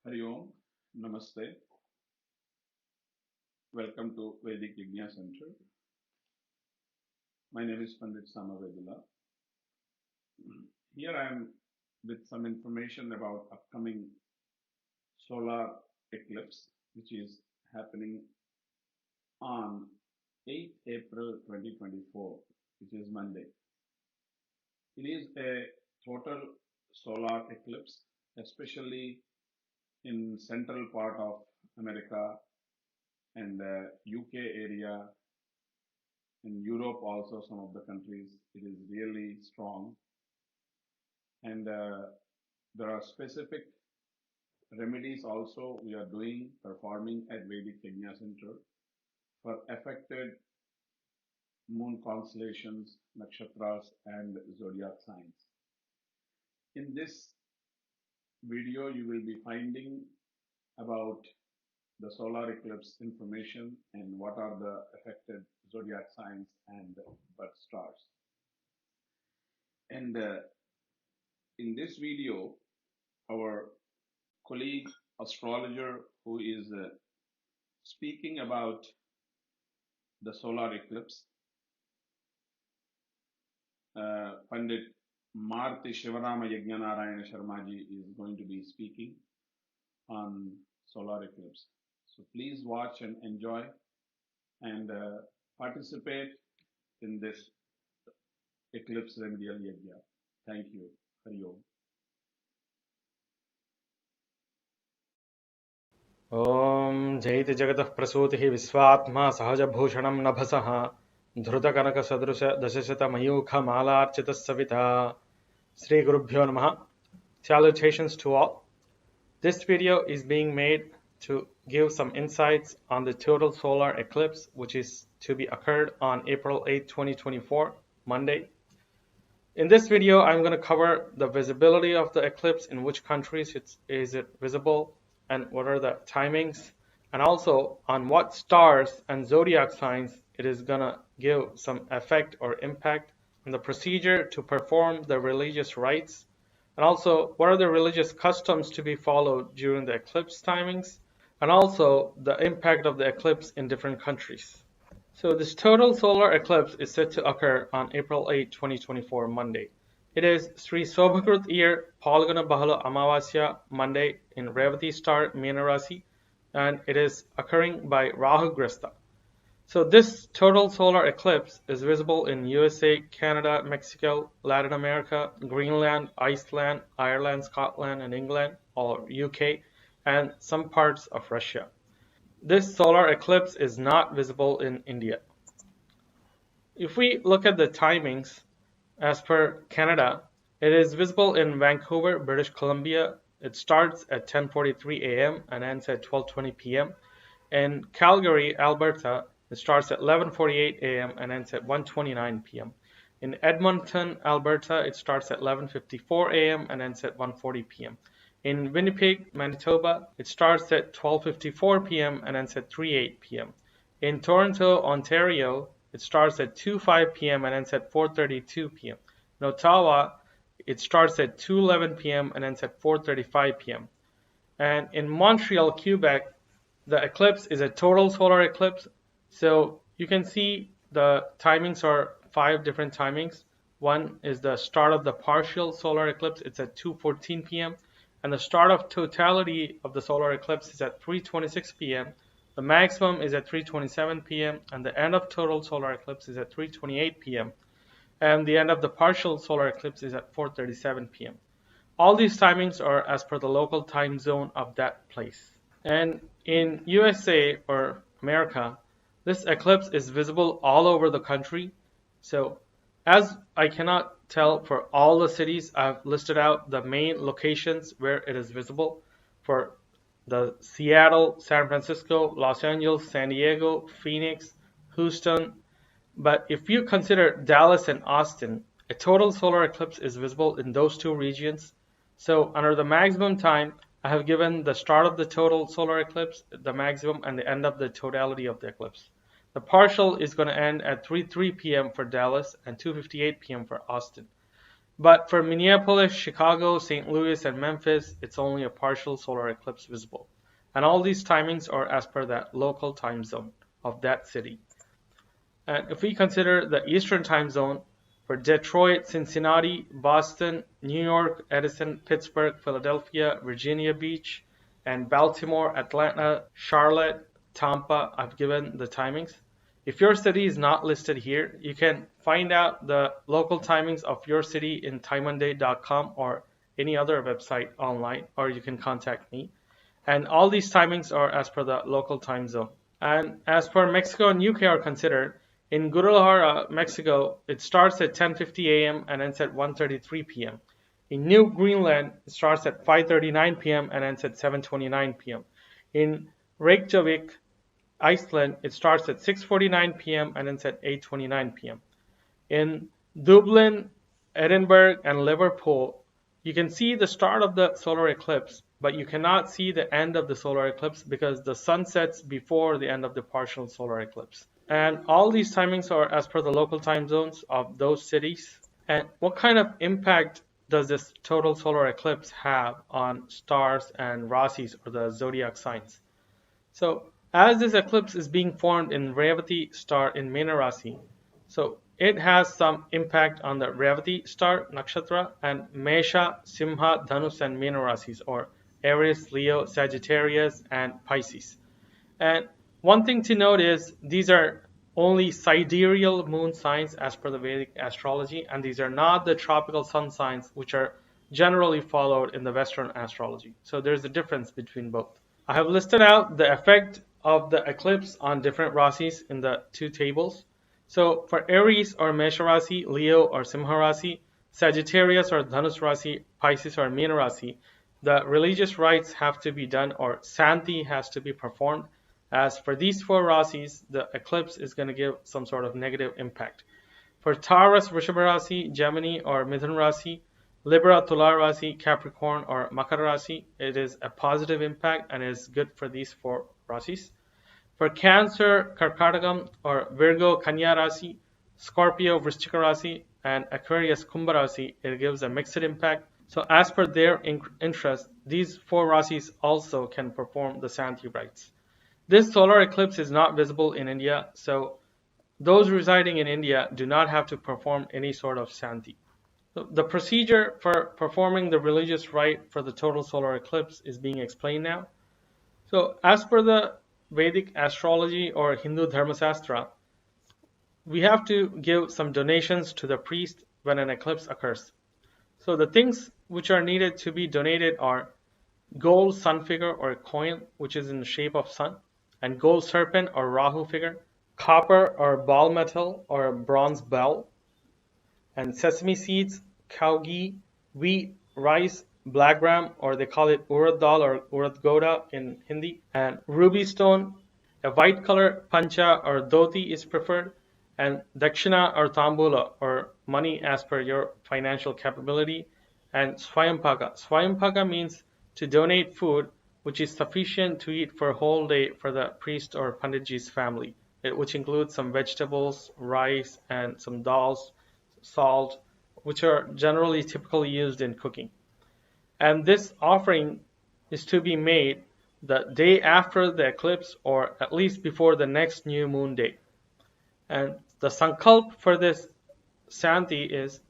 Hari Om, Namaste. Welcome to Vedic Yagya Center. My name is Pandit Samavedula. Here I am with some information about upcoming solar eclipse, which is happening on 8th April 2024, which is Monday. It is a total solar eclipse, especially in central part of America and UK area. In Europe also, some of the countries, it is really strong. And there are specific remedies also we are performing at Vedic Yagya Center for affected moon constellations, nakshatras, and zodiac signs. In this video, you will be finding about the solar eclipse information and what are the affected zodiac signs and birth stars. And in this video, our colleague astrologer who is speaking about the solar eclipse, Pandit Marti Shivarama Yajnanarayana Sharmaji is going to be speaking on solar eclipse. So please watch and enjoy and participate in this eclipse remedial yajna. Thank you. Hari Om. ॐ जयति जगतः प्रसूतिः विश्वात्मा सहजभूषणं नभसः धृतकनकसदृश दशशतमयूखमालार्चितः सविता श्रीगुरुभ्यो नमः. Salutations to all. This video is being made to give some insights on the total solar eclipse, which is to be occurred on April 8, 2024, Monday. In this video, I'm going to cover the visibility of the eclipse, in which countries is it visible, and what are the timings, and also on what stars and zodiac signs it is going to give some effect or impact, and the procedure to perform the religious rites, and also what are the religious customs to be followed during the eclipse timings, and also the impact of the eclipse in different countries. So this total solar eclipse is set to occur on April 8, 2024, Monday. It is Sri Sobhakrut year Palguna Bahala Amavasya Monday in Revati star Meena Rasi, and it is occurring by Rahu Grasta. So this total solar eclipse is visible in USA, Canada, Mexico, Latin America, Greenland, Iceland, Ireland, Scotland, and England, or UK, and some parts of Russia. This solar eclipse is not visible in India. If we look at the timings, as per Canada, it is visible in Vancouver, British Columbia. It starts at 10:43 a.m. and ends at 12:20 p.m. In Calgary, Alberta, it starts at 11:48 a.m. and ends at 1:29 p.m. In Edmonton, Alberta, it starts at 11:54 a.m. and ends at 1:40 p.m. In Winnipeg, Manitoba, it starts at 12:54 p.m. and ends at 3:08 p.m. In Toronto, Ontario, it starts at 2:05 p.m. and ends at 4:32 p.m. In Ottawa, it starts at 2:11 p.m. and ends at 4:35 p.m. And in Montreal, Quebec, the eclipse is a total solar eclipse. So you can see the timings are 5 different timings. One is the start of the partial solar eclipse. It's at 2:14 p.m. And the start of totality of the solar eclipse is at 3:26 p.m. The maximum is at 3:27 p.m. and the end of total solar eclipse is at 3:28 p.m. and the end of the partial solar eclipse is at 4:37 p.m. All these timings are as per the local time zone of that place. And in USA or America, this eclipse is visible all over the country. So as I cannot tell for all the cities, I've listed out the main locations where it is visible for the Seattle, San Francisco, Los Angeles, San Diego, Phoenix, Houston. But if you consider Dallas and Austin, a total solar eclipse is visible in those 2 regions. So under the maximum time, I have given the start of the total solar eclipse, the maximum, and the end of the totality of the eclipse. The partial is going to end at 3:03 p.m. for Dallas and 2:58 p.m. for Austin. But for Minneapolis, Chicago, St. Louis, and Memphis, it's only a partial solar eclipse visible. And all these timings are as per that local time zone of that city. And if we consider the Eastern time zone, for Detroit, Cincinnati, Boston, New York, Edison, Pittsburgh, Philadelphia, Virginia Beach, and Baltimore, Atlanta, Charlotte, Tampa, I've given the timings. If your city is not listed here, you can find out the local timings of your city in timeonday.com or any other website online, or you can contact me. And all these timings are as per the local time zone. And as per Mexico and UK are considered, in Guadalajara, Mexico, it starts at 10:50 a.m. and ends at 1:33 p.m. In New Greenland, it starts at 5:39 p.m. and ends at 7:29 p.m. In Reykjavik, Iceland, it starts at 6:49 p.m. and ends at 8:29 p.m. In Dublin, Edinburgh, and Liverpool, you can see the start of the solar eclipse, but you cannot see the end of the solar eclipse because the sun sets before the end of the partial solar eclipse. And all these timings are as per the local time zones of those cities. And what kind of impact does this total solar eclipse have on stars and Rasis, or the zodiac signs? So as this eclipse is being formed in Revati star in Meena Rasi, so it has some impact on the Revati star nakshatra and Mesha, Simha, Dhanus, and Meena Rasis, or Aries, Leo, Sagittarius, and Pisces. And one thing to note is these are only sidereal moon signs as per the Vedic astrology, and these are not the tropical sun signs which are generally followed in the Western astrology. So there's a difference between both. I have listed out the effect of the eclipse on different rasis in the two tables. So for Aries or Mesha Rasi, Leo or Simha Rasi, Sagittarius or Dhanus Rasi, Pisces or Meena Rasi, the religious rites have to be done, or shanti has to be performed. As for these four rasis, the eclipse is going to give some sort of negative impact. For Taurus, Vrishabha Rasi, Gemini or Mithun Rasi, Libra, Tular Rasi, Capricorn or Makara Rasi, it is a positive impact and is good for these four rasis. For Cancer, Karkatagam or Virgo, Kanya Rasi, Scorpio, Vrishchika Rasi, and Aquarius, Kumbha Rasi, it gives a mixed impact. So as per their interest, these four rasis also can perform the shanti rites. This solar eclipse is not visible in India, so those residing in India do not have to perform any sort of shanti. So the procedure for performing the religious rite for the total solar eclipse is being explained now. So as per the Vedic astrology or Hindu Dharmasastra, we have to give some donations to the priest when an eclipse occurs. So the things which are needed to be donated are gold sun figure or coin, which is in the shape of sun, and gold serpent or Rahu figure, copper or ball metal or a bronze bell, and sesame seeds, cow ghee, wheat, rice, black gram, or they call it urad dal or urad goda in Hindi, and ruby stone. A white color pancha or dhoti is preferred, and dakshina or tambula or money as per your financial capability, and swayampaka. Swayampaka means to donate food which is sufficient to eat for a whole day for the priest or panditji's family, which includes some vegetables, rice, and some dals, salt, which are generally typically used in cooking. And this offering is to be made the day after the eclipse, or at least before the next new moon day. And the sankalp for this shanti is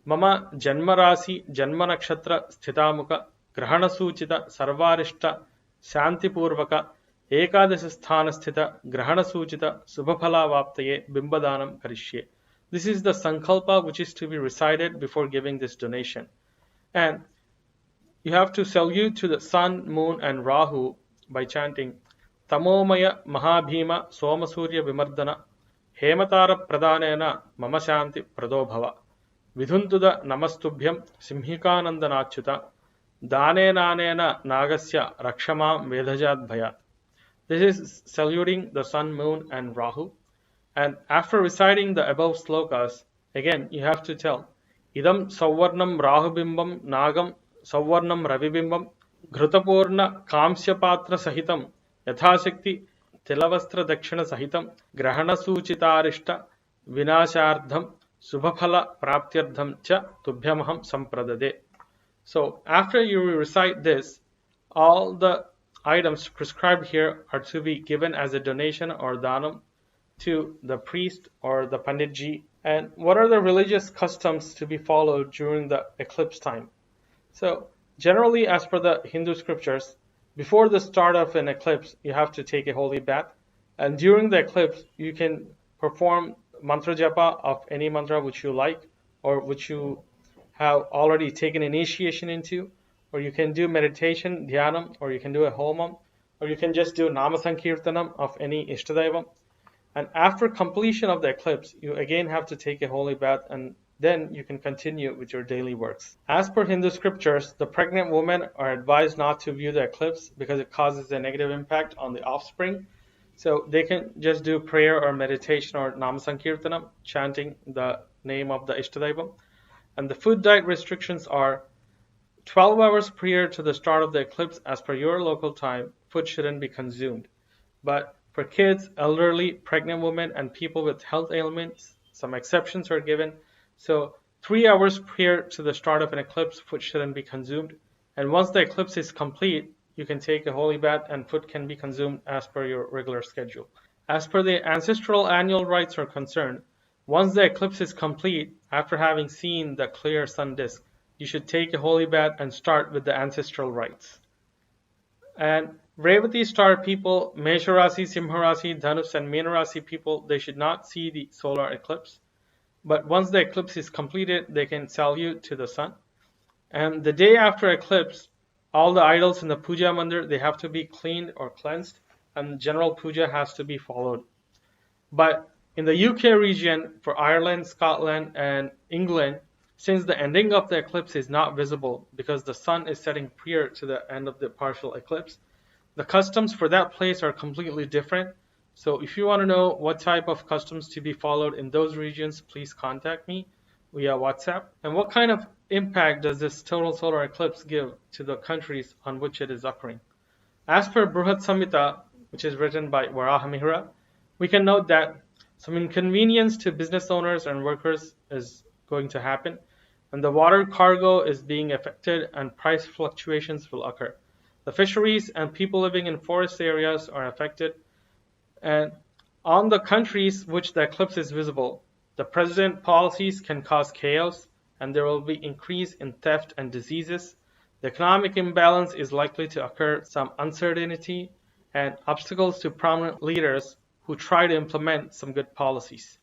Mama Janmarasi Janma Nakshatra Sthitamuka Grahana Suchita Sarvarishta Shanti Purvaka Ekadasha Sthana Sthita Grahana Suchita Subhaphala Vaptaye Bimbadanam Karishye. This is the sankalpa which is to be recited before giving this donation. And you have to salute to the sun, moon, and Rahu by chanting Tamomaya Mahabhima Somasurya Vimardana Hematara Pradhanena Mama Shanti Pradobhava Vidhuntuda Namastubhyam Simhikanandanachuta Danenanena Nagasya Rakshamam Vedajat Bhayat. This is saluting the sun, moon, and Rahu. And after reciting the above slokas, again you have to tell Idam Savarnam Rahubimbam Nagam Savarnam Ravibimbam Ghrutapurna Kamsyapatra Sahitam Yathashakti Tilavastra Dakshina Sahitam Grahana Suchitarishta Vinashardham Subhaphala praptyardham cha tubhyamaham sampradade. So after you recite this, all the items prescribed here are to be given as a donation or dhanam to the priest or the panditji. And what are the religious customs to be followed during the eclipse time? So generally, as per the Hindu scriptures, before the start of an eclipse, you have to take a holy bath. And during the eclipse, you can perform mantra japa of any mantra which you like or which you have already taken initiation into, or you can do meditation, dhyanam, or you can do a homam, or you can just do nama sankirtanam of any ishtadaivam. And after completion of the eclipse, you again have to take a holy bath and then you can continue with your daily works. As per Hindu scriptures, the pregnant women are advised not to view the eclipse because it causes a negative impact on the offspring. So they can just do prayer or meditation or Nama Sankirtanam, chanting the name of the Ishtadaivam. And the food diet restrictions are 12 hours prior to the start of the eclipse, as per your local time, food shouldn't be consumed. But for kids, elderly, pregnant women, and people with health ailments, some exceptions are given. So 3 hours prior to the start of an eclipse, food shouldn't be consumed. And once the eclipse is complete, you can take a holy bath and food can be consumed as per your regular schedule. As per the ancestral annual rites are concerned, once the eclipse is complete, after having seen the clear sun disk, you should take a holy bath and start with the ancestral rites. And Revati star people, Mesha Rasi, Simha Rasi, Dhanus, and Meena Rasi people, they should not see the solar eclipse. But once the eclipse is completed, they can salute to the sun. And the day after eclipse, all the idols in the puja mandir, they have to be cleaned or cleansed, and general puja has to be followed. But in the UK region, for Ireland, Scotland, and England, since the ending of the eclipse is not visible because the sun is setting prior to the end of the partial eclipse, the customs for that place are completely different. So if you want to know what type of customs to be followed in those regions, please contact me via WhatsApp. And what kind of impact does this total solar eclipse give to the countries on which it is occurring? As per Bruhat Samhita, which is written by Varahamihira, we can note that some inconvenience to business owners and workers is going to happen, and the water cargo is being affected and price fluctuations will occur. The fisheries and people living in forest areas are affected, and on the countries which the eclipse is visible, the president policies can cause chaos and there will be increase in theft and diseases. The economic imbalance is likely to occur, some uncertainty, and obstacles to prominent leaders who try to implement some good policies.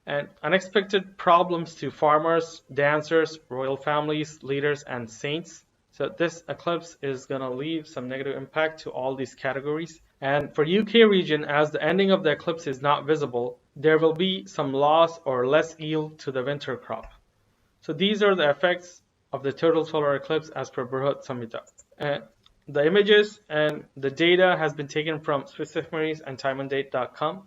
And unexpected problems to farmers, dancers, royal families, leaders, and saints. So this eclipse is going to leave some negative impact to all these categories. And for UK region, as the ending of the eclipse is not visible, there will be some loss or less yield to the winter crop. So these are the effects of the total solar eclipse as per Bruhat Samhita. And the images and the data has been taken from Swiss Ephemeris and timeanddate.com.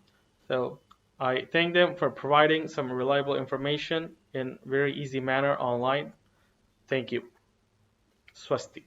So I thank them for providing some reliable information in very easy manner online. Thank you. Swasti.